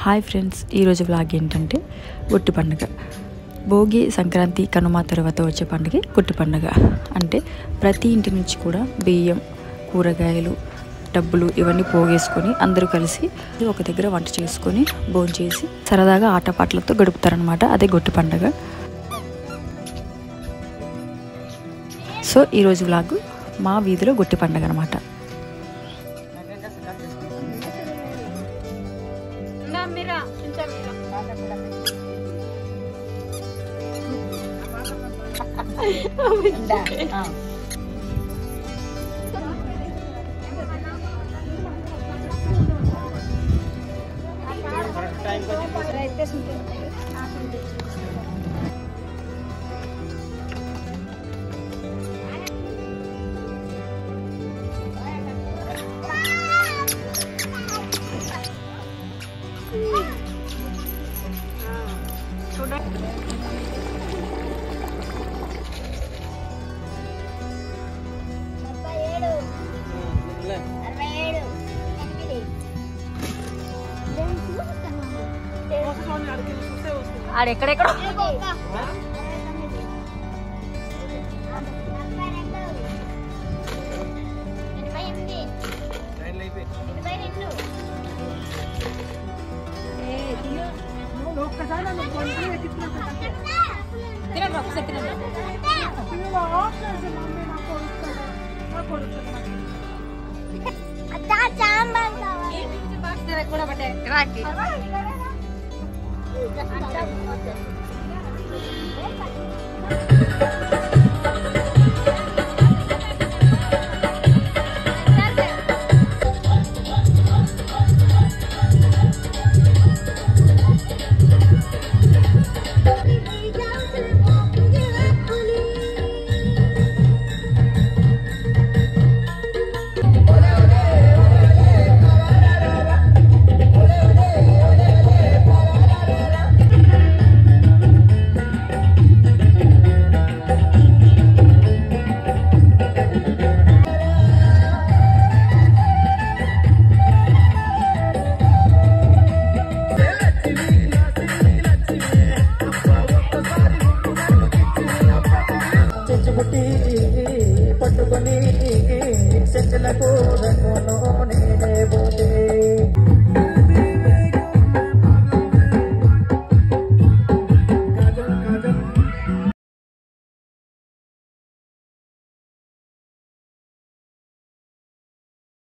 Hi friends, ఈరోజు vlog ఏంటంటే గుట్టి పండుగ. భోగి, సంక్రాంతి, కనుమ తర్వాత వచ్చే పండుగ గుట్టి పండుగ. అంటే ప్రతి ఇంటి నుంచి కూడా బియ్యం, కూరగాయలు, డబ్బులు ఇవన్నీ పోగేసుకొని అందరూ కలిసి ఒక దగ్గర వంట చేసుకొని భోంచేసి సరదాగా ఆటపాటలతో గడుపుతారనమాట. అదే గుట్టి పండుగ. సో ఈరోజు వ్లాగ్ మా వీధిలో గుట్టి పండుగ అనమాట. ఆడెక్కడెక్కడ కూడా బట్టే రాకి